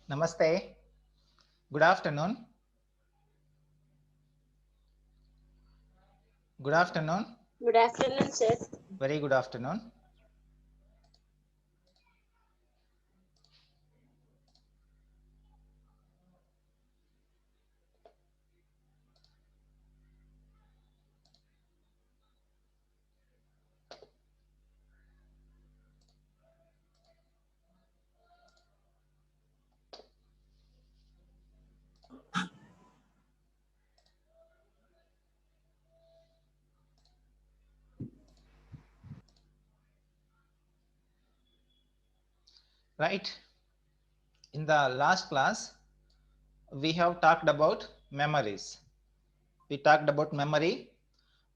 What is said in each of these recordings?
Namaste. Good afternoon. Good afternoon. Good afternoon, sir. Very good afternoon. Right. In the last class, we have talked about memories. We talked about memory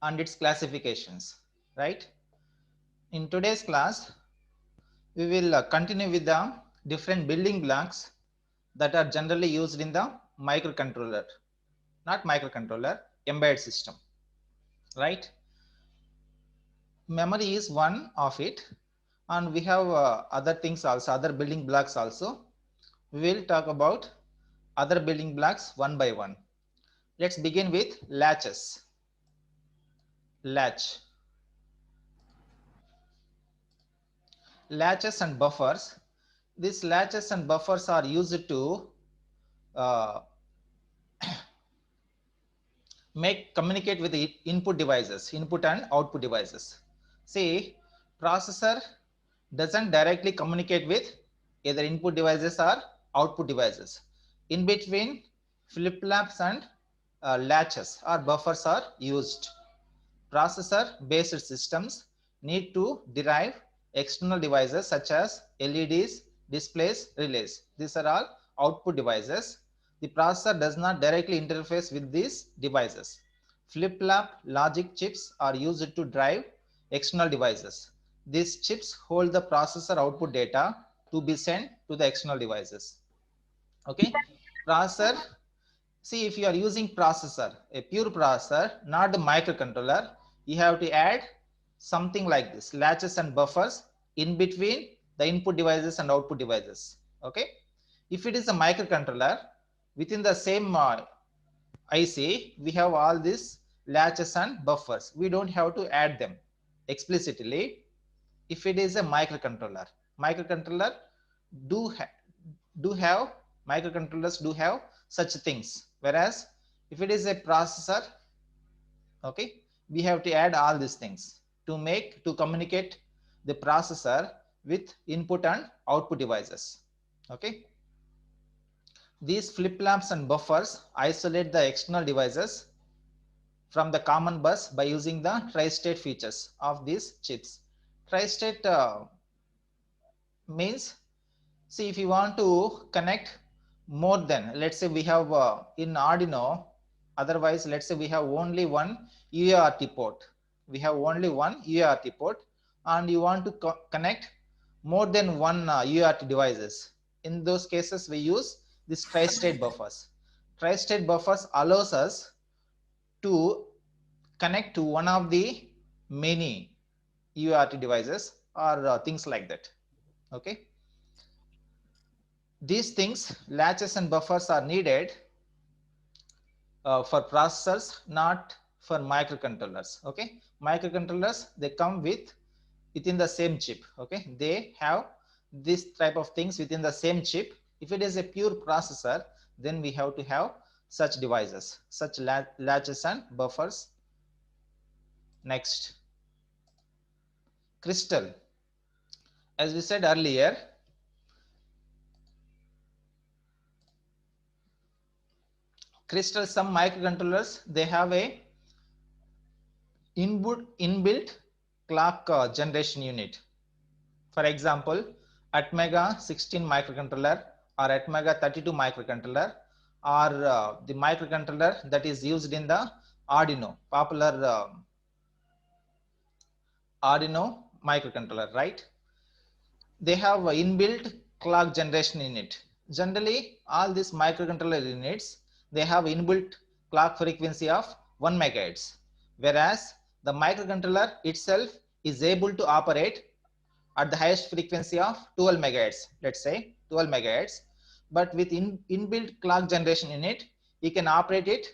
and its classifications. Right. In today's class, we will continue with the different building blocks that are generally used in the microcontroller, not microcontroller, embedded system. Right. Memory is one of it, and we have other things also, other building blocks also. We will talk about other building blocks one by one. Let's begin with latches. Latches and buffers. These latches and buffers are used to uh, communicate with the input devices, input and output devices. See, processor doesn't directly communicate with either input devices or output devices. In between, flip-flops and latches or buffers are used. Processor-based systems need to derive external devices such as LEDs, displays, relays. These are all output devices. The processor does not directly interface with these devices. Flip-flop logic chips are used to drive external devices. These chips hold the processor output data to be sent to the external devices. Okay, processor. See, if you are using processor, a pure processor, not the microcontroller, you have to add something like this, latches and buffers in between the input devices and output devices. Okay, if it is a microcontroller, within the same IC, we have all these latches and buffers. We don't have to add them explicitly. If it is a microcontroller, microcontroller do have microcontrollers do have such things, whereas if it is a processor, okay, we have to add all these things to communicate the processor with input and output devices. Okay, these flip-flops and buffers isolate the external devices from the common bus by using the tri-state features of these chips. Tri-state means, see, if you want to connect more than, let's say we have in Arduino, otherwise let's say we have only one UART port. We have only one UART port and you want to connect more than one UART devices. In those cases, we use this tri-state buffers. Tri-state buffers allows us to connect to one of the many UART devices or things like that. Okay. These things, latches and buffers, are needed for processors, not for microcontrollers. Okay, microcontrollers, they come within the same chip. Okay, they have this type of things within the same chip. If it is a pure processor, then we have to have such devices, such latches and buffers. Next, crystal. As we said earlier, crystal, some microcontrollers, they have a inbuilt clock generation unit. For example, Atmega 16 microcontroller or Atmega 32 microcontroller, or the microcontroller that is used in the Arduino, popular Arduino microcontroller, right? They have inbuilt clock generation unit. Generally, all these microcontroller units, they have inbuilt clock frequency of 1 megahertz, whereas the microcontroller itself is able to operate at the highest frequency of 12 megahertz, let's say 12 megahertz. But with inbuilt clock generation in it, you can operate it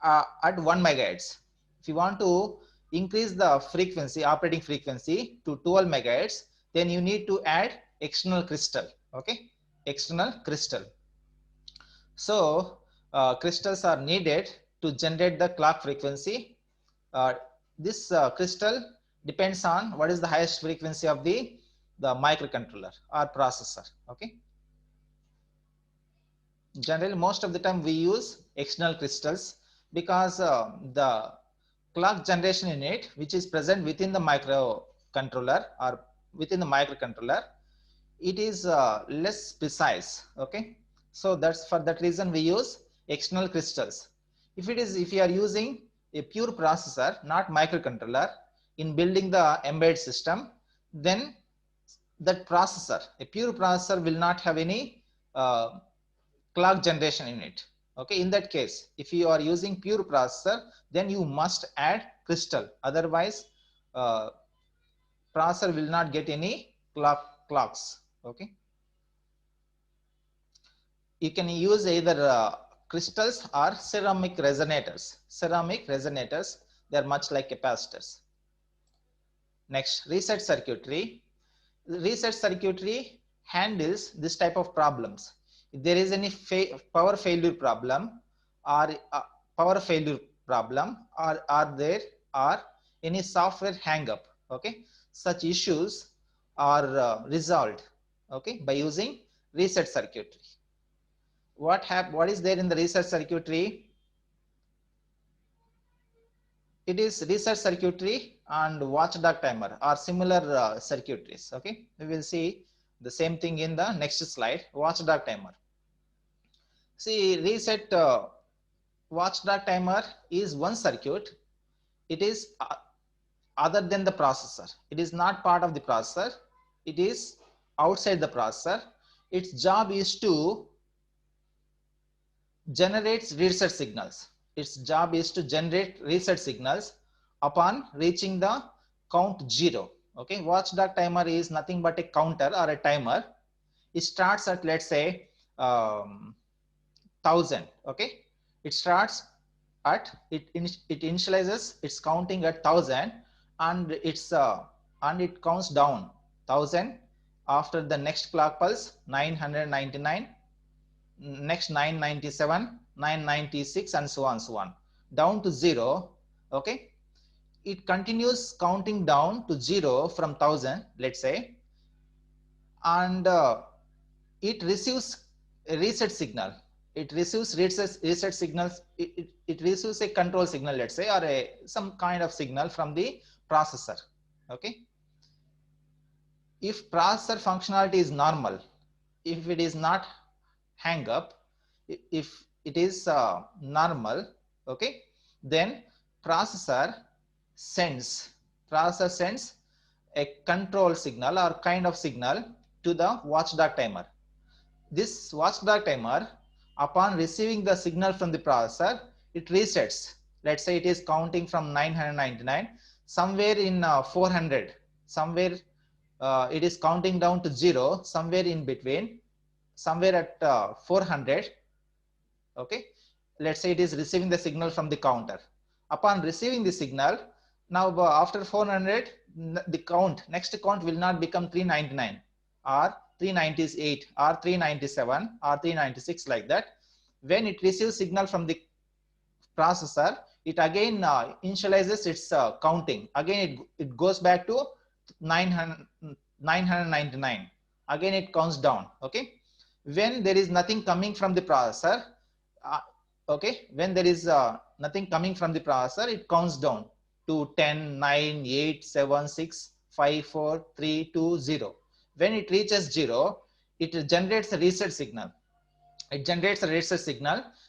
at 1 megahertz. If you want to increase the frequency, operating frequency to 12 megahertz, then you need to add external crystal. Okay, external crystal. So crystals are needed to generate the clock frequency. This crystal depends on what is the highest frequency of the microcontroller or processor. Okay. Generally, most of the time we use external crystals because the clock generation in it, which is present within the microcontroller or within the microcontroller, it is less precise. Okay, so that's for that reason we use external crystals. If you are using a pure processor, not microcontroller, in building the embedded system, then that processor, a pure processor, will not have any clock generation in it. Okay, in that case, if you are using pure processor, then you must add crystal, otherwise processor will not get any clocks. Okay, you can use either crystals or ceramic resonators. They are much like capacitors. Next, reset circuitry. Reset circuitry handles this type of problems. If there is any power failure problem or there are any software hang up, okay, such issues are resolved, okay, by using reset circuitry. What is there in the reset circuitry? It is reset circuitry and watchdog timer are similar circuitries. Okay, we will see the same thing in the next slide. Watchdog timer. See, reset watchdog timer is one circuit. It is other than the processor. It is not part of the processor. It is outside the processor. Its job is to generate reset signals. Its job is to generate reset signals upon reaching the count 0. Okay, watchdog timer is nothing but a counter or a timer. It starts at, let's say, 1000. Okay, it starts at it initializes its counting at 1000, and it counts down 1000. After the next clock pulse, 999, next 997, 996, and so on down to 0. Okay, it continues counting down to 0 from 1000, let's say, and it receives a reset signal. It receives reset signals. It receives a control signal, let's say, or some kind of signal from the processor. Okay, if processor functionality is normal, if it is not hang up, if it is normal, okay, then processor sends a control signal or kind of signal to the watchdog timer. This watchdog timer, upon receiving the signal from the processor, it resets. Let's say it is counting from 999, somewhere in 400, somewhere it is counting down to 0, somewhere in between, somewhere at 400. Okay, let's say it is receiving the signal from the counter. Upon receiving the signal, now after 400, the next count will not become 399 or 398 or 397 or 396, like that. When it receives signal from the processor, it again initializes its counting. Again it goes back to 999. Again it counts down. Okay, when there is nothing coming from the processor, okay, when there is nothing coming from the processor, it counts down to 10, 9, 8, 7, 6, 5, 4, 3, 2, 0. When it reaches 0, it generates a reset signal.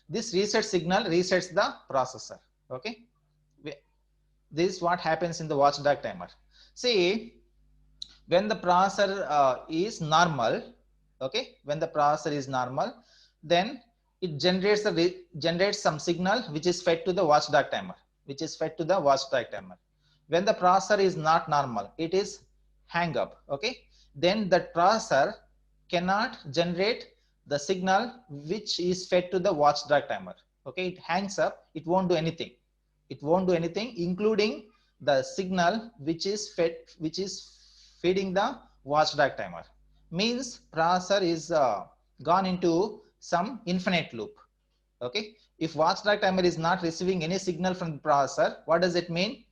This reset signal resets the processor. Okay, this is what happens in the watchdog timer. See, when the processor is normal, okay, when the processor is normal, then it generates some signal which is fed to the watchdog timer. When the processor is not normal, it is hang up. Okay, then the processor cannot generate the signal which is fed to the watchdog timer. Okay, it hangs up, it won't do anything. It won't do anything, including the signal which is feeding the watchdog timer. Means processor is gone into some infinite loop. Okay, if watchdog timer is not receiving any signal from the processor, what does it mean?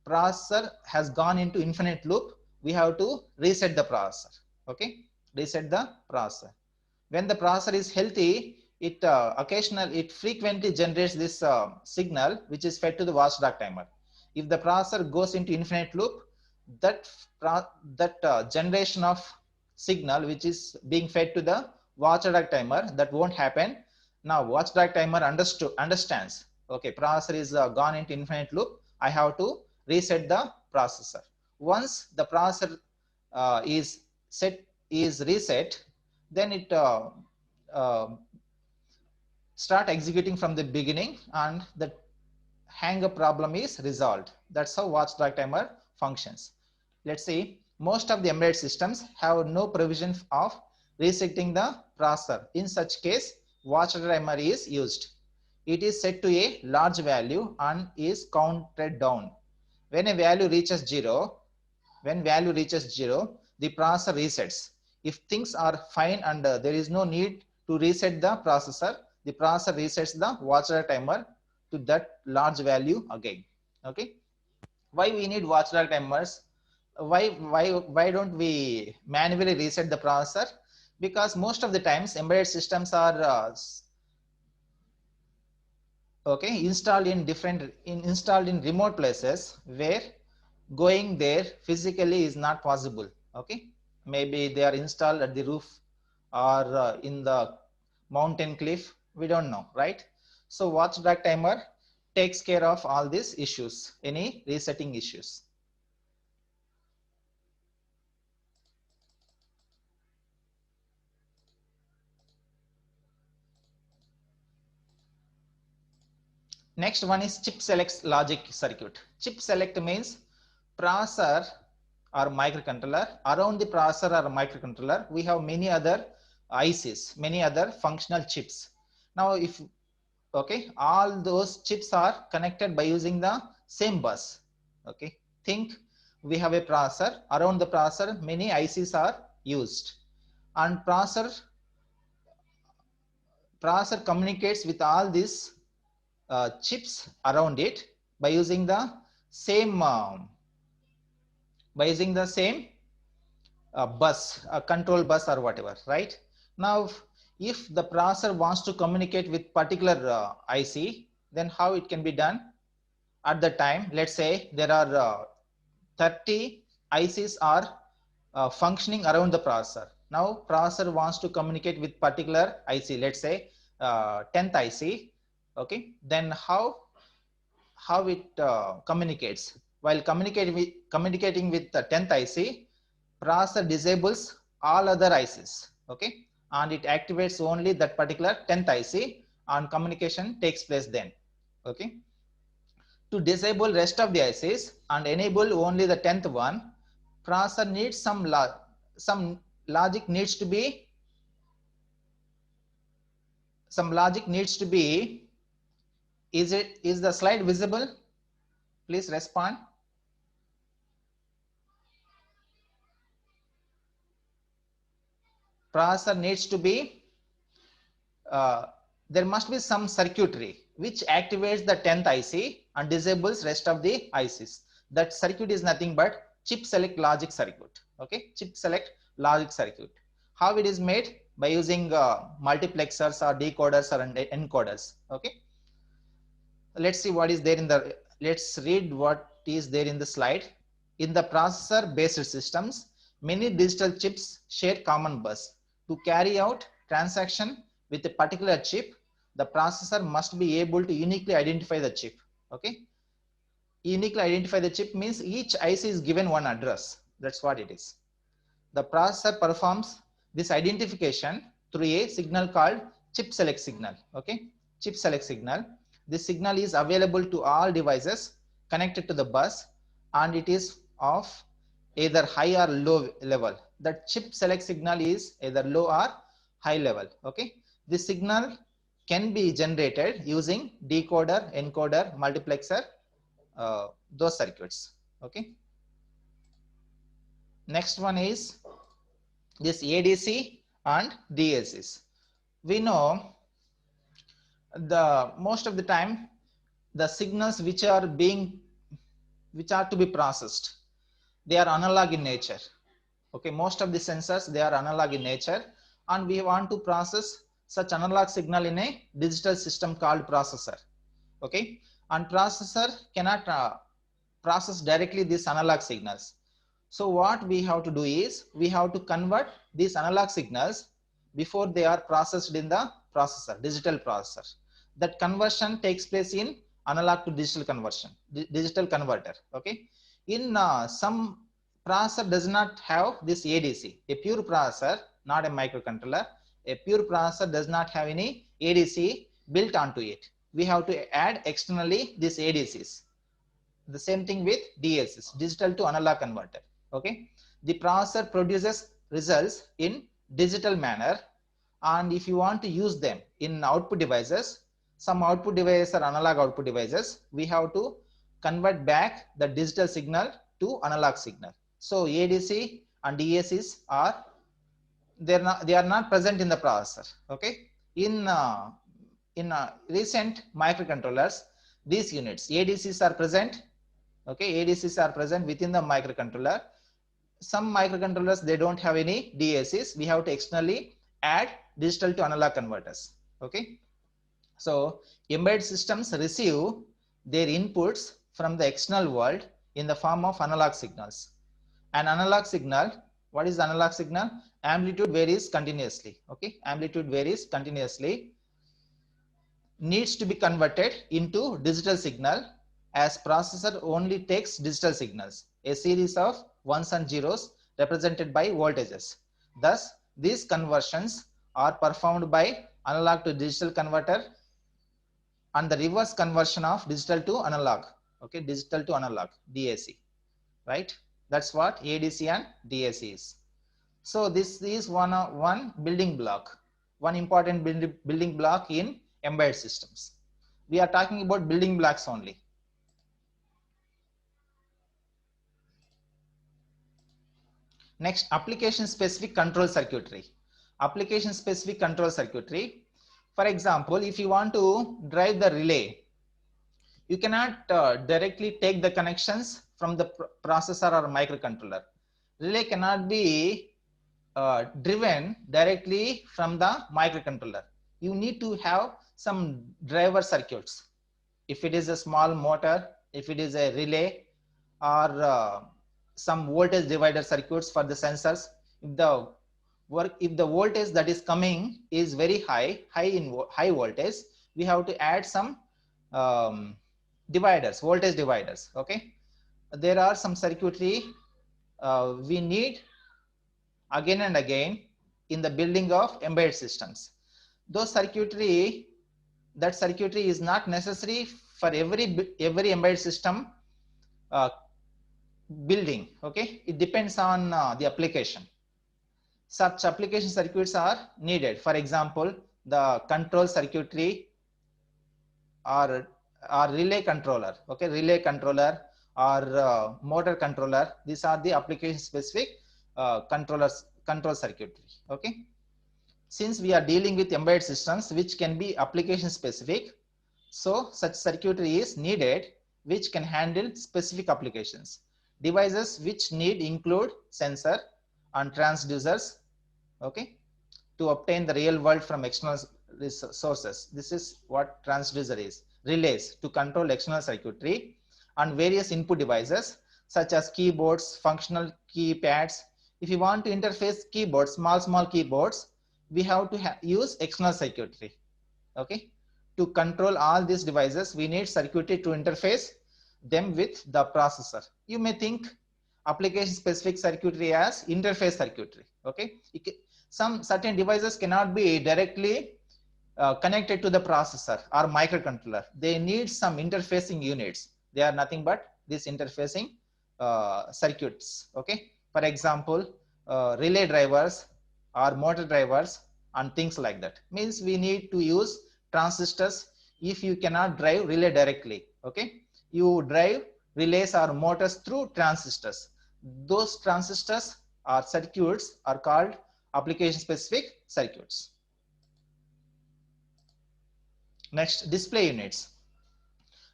Processor has gone into infinite loop. We have to reset the processor. Okay, reset the processor. When the processor is healthy, it it frequently generates this signal which is fed to the watchdog timer. If the processor goes into infinite loop, that generation of signal which is being fed to the watchdog timer, that won't happen. Now watchdog timer understands, okay, processor is gone into infinite loop, I have to reset the processor. Once the processor is reset, then it start executing from the beginning, and the hang up problem is resolved. That's how watchdog timer functions. Let's see, most of the embedded systems have no provision of resetting the processor. In such case, watchdog timer is used. It is set to a large value and is counted down. When a value reaches zero, the processor resets. If things are fine and there is no need to reset the processor resets the watchdog timer to that large value again. Okay, why we need watchdog timers? Why don't we manually reset the processor? Because most of the times embedded systems are installed in remote places where going there physically is not possible. Okay, maybe they are installed at the roof or in the mountain cliff, we don't know, right? So watchdog timer takes care of all these issues, any resetting issues. Next one is chip select logic circuit. Chip select means processor or microcontroller. Around the processor or microcontroller, we have many other ICs, many other functional chips. Now if all those chips are connected by using the same bus. Okay, think we have a processor, around the processor many ICs are used, and processor communicates with all these chips around it by using the same bus, a control bus or whatever, right? Now if the processor wants to communicate with particular IC, then how it can be done? At the time, let's say there are 30 ICs are functioning around the processor. Now processor wants to communicate with particular IC, let's say 10th IC. Okay, then how it communicates? While communicating with the 10th IC, processor disables all other ICs. Okay, and it activates only that particular 10th IC, and communication takes place then. Okay, to disable rest of the ICs and enable only the 10th one, processor needs some logic needs to be is the slide visible? Please respond. Processor needs to be there must be some circuitry which activates the 10th IC and disables rest of the ICs. That circuit is nothing but chip select logic circuit. Okay, chip select logic circuit. How it is made? By using multiplexers or decoders or encoders. Okay, let's see what is there in the, let's read what is there in the slide. In the processor based systems, many digital chips share common bus. To carry out transaction with a particular chip, the processor must be able to uniquely identify the chip. Okay, uniquely identify the chip means each IC is given one address. That's what it is. The processor performs this identification through a signal called chip select signal. Okay, chip select signal. This signal is available to all devices connected to the bus, and it is of either high or low level. the chip select signal is either low or high level. Okay, this signal can be generated using decoder, encoder, multiplexer, those circuits. Okay, next one is this ADC and DACs. We know the most of the time the signals which are to be processed, they are analog in nature. Okay, most of the sensors, they are analog in nature, and we want to process such analog signal in a digital system called processor. Okay, and processor cannot process directly these analog signals. So what we have to do is we have to convert these analog signals before they are processed in the processor, digital processor. That conversion takes place in analog to digital conversion, digital converter. Okay, in some processor does not have this ADC. A pure processor, not a microcontroller, a pure processor does not have any ADC built onto it. We have to add externally these ADCs. The same thing with DACs, digital to analog converter. Okay, the processor produces results in digital manner, and if you want to use them in output devices, some output devices are analog output devices, we have to convert back the digital signal to analog signal. So ADC and DACs are they are not present in the processor. Okay, in recent microcontrollers, these units ADCs are present. Okay, ADCs are present within the microcontroller. Some microcontrollers, they don't have any DACs. We have to externally add digital to analog converters. Okay, so embedded systems receive their inputs from the external world in the form of analog signals. An analog signal, what is the analog signal? Amplitude varies continuously. Okay, amplitude varies continuously, needs to be converted into digital signal, as processor only takes digital signals, a series of ones and zeros represented by voltages. Thus, these conversions are performed by analog to digital converter and the reverse conversion of digital to analog. Okay, digital to analog, DAC, right? That's what ADC and DAC is. So this is one building block, one important building block in embedded systems. We are talking about building blocks only. Next, application specific control circuitry. Application specific control circuitry. For example, if you want to drive the relay, you cannot directly take the connections from the processor or microcontroller. Relay cannot be driven directly from the microcontroller. You need to have some driver circuits. If it is a small motor, if it is a relay, or some voltage divider circuits for the sensors, if the voltage that is coming is very high voltage, we have to add some dividers, voltage dividers. Okay, there are some circuitry we need again and again in the building of embedded systems. Those circuitry, that circuitry is not necessary for every embedded system building. Okay, it depends on the application. Such application circuits are needed. For example, the control circuitry or relay controller. Okay, relay controller or motor controller. These are the application specific control circuitry. Okay, since we are dealing with embedded systems which can be application specific, so such circuitry is needed which can handle specific applications. Devices which need include sensor and transducers, okay, to obtain the real world from external sources. This is what transducer is. Relays to control external circuitry, and various input devices such as keyboards, functional keypads. If you want to interface keyboards, small keyboards, we have to use external circuitry. Okay, to control all these devices, we need circuitry to interface them with the processor. You may think application specific circuitry as interface circuitry. Okay, some certain devices cannot be directly connected to the processor or microcontroller. They need some interfacing units. They are nothing but these interfacing circuits. Okay, for example, relay drivers or motor drivers and things like that. Means we need to use transistors. If you cannot drive relay directly, okay, you drive relays or motors through transistors. Those transistors or circuits are called application specific circuits. Next, display units.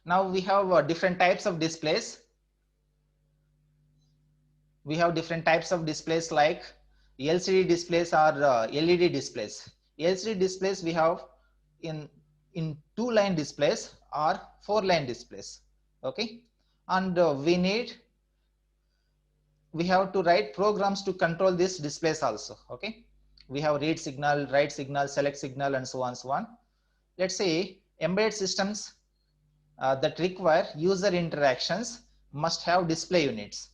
Now we have different types of displays. We have different types of displays like LCD displays or LED displays. LCD displays we have in 2-line displays or 4-line displays. Okay, and we have to write programs to control these displays also. Okay, we have read signal, write signal, select signal, and so on so on. Let's say embedded systems that require user interactions must have display units,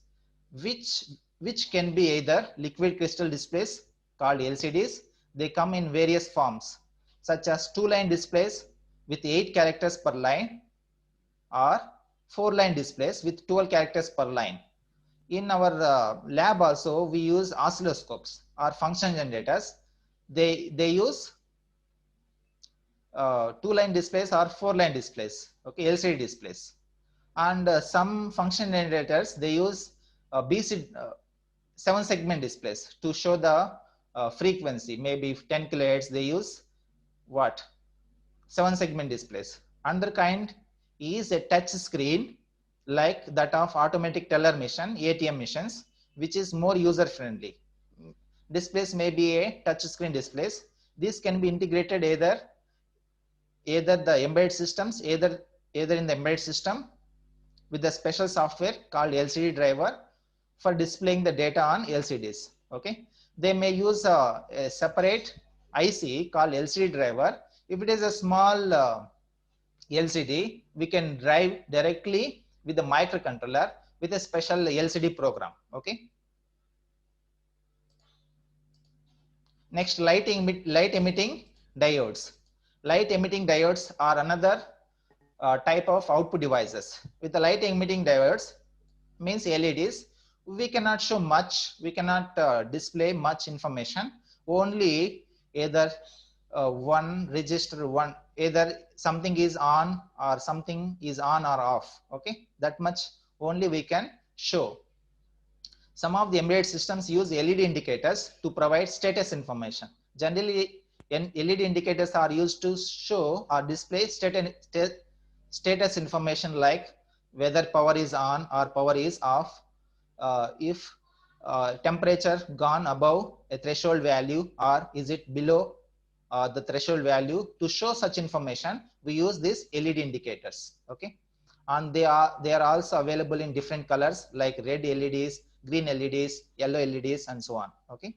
which can be either liquid crystal displays called LCDs. They come in various forms such as 2-line displays with 8 characters per line or 4-line displays with 12 characters per line. In our lab also we use oscilloscopes or function generators. They use 2-line displays or 4-line displays, okay, LCD displays. And some function generators, they use BC 7-segment displays to show the frequency. Maybe 10 kilohertz, they use what? 7-segment displays. Another kind is a touch screen like that of automatic teller machine, ATM machines, which is more user friendly. Displays may be a touch screen displays. This can be integrated either the embedded systems, either in the embedded system with a special software called LCD driver for displaying the data on LCDs. Okay, they may use a separate IC called LCD driver. If it is a small LCD, we can drive directly with the microcontroller with a special LCD program. Okay. Next, light emitting diodes. Light emitting diodes are another type of output devices. With the light emitting diodes, means LEDs, we cannot show much, we cannot display much information, only either one register, one, either something is on or something is on or off. Okay, that much only we can show. Some of the embedded systems use LED indicators to provide status information. Generally, LED indicators are used to show or display status information like whether power is on or power is off, if temperature gone above a threshold value or is it below the threshold value. To show such information, we use these LED indicators. Okay, and they are also available in different colors like red LEDs, green LEDs, yellow LEDs, and so on. Okay.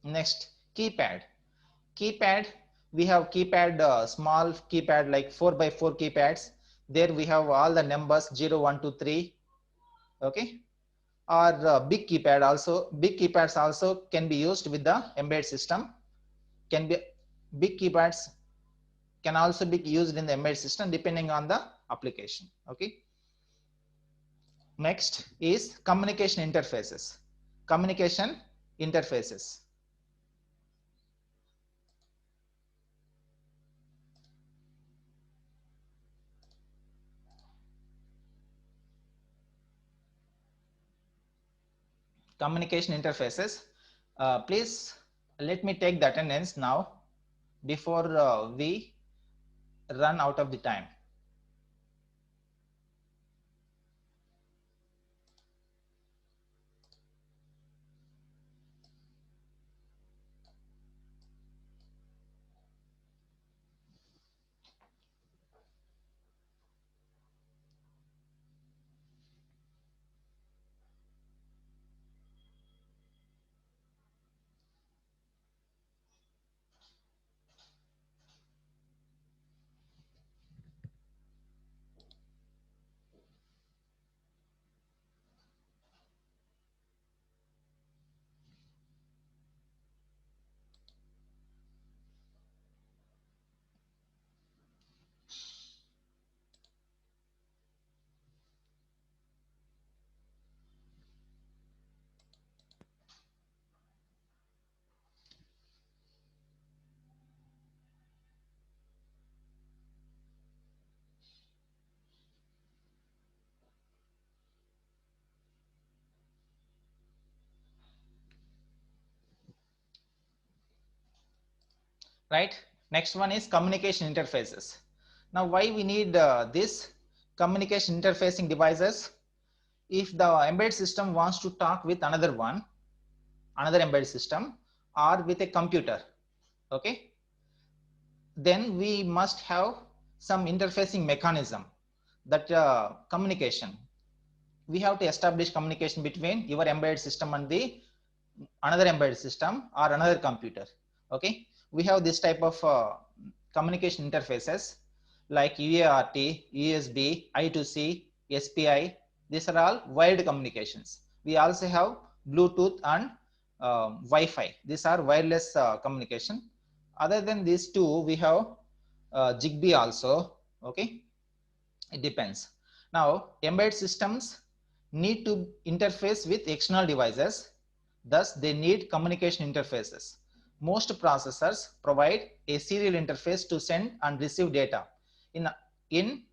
Next, keypad. Keypad, we have keypad, small keypad like 4x4 keypads. There we have all the numbers 0, 1, 2, 3. Okay. Or big keypad also. Big keypads also can be used with the embedded system. Can be big keypads can also be used in the embedded system depending on the application. Okay. Next is communication interfaces. Communication interfaces. Communication interfaces. Please let me take the attendance now before we run out of the time. right? Next one is communication interfaces. Now, why we need this communication interfacing devices? If the embedded system wants to talk with another embedded system or with a computer, okay, then we must have some interfacing mechanism, that communication. We have to establish communication between your embedded system and the another embedded system or another computer. Okay, we have this type of communication interfaces like UART, USB, I2C, SPI. These are all wired communications. We also have Bluetooth and Wi-Fi. These are wireless communication. Other than these two, we have Zigbee also. Okay, it depends. Now, embedded systems need to interface with external devices. Thus, they need communication interfaces. Most processors provide a serial interface to send and receive data. In in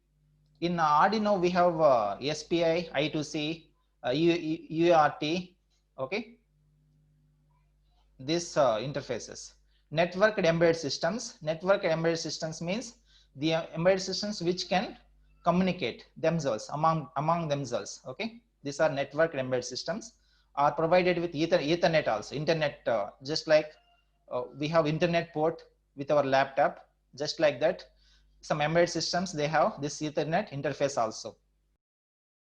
in Arduino, we have SPI, I2C, UART. Okay, these interfaces. Networked embedded systems. Networked embedded systems means the embedded systems which can communicate themselves among themselves. Okay, these are networked embedded systems, are provided with Ethernet also. Internet, just like we have internet port with our laptop, just like that. Some embedded systems, they have this Ethernet interface also.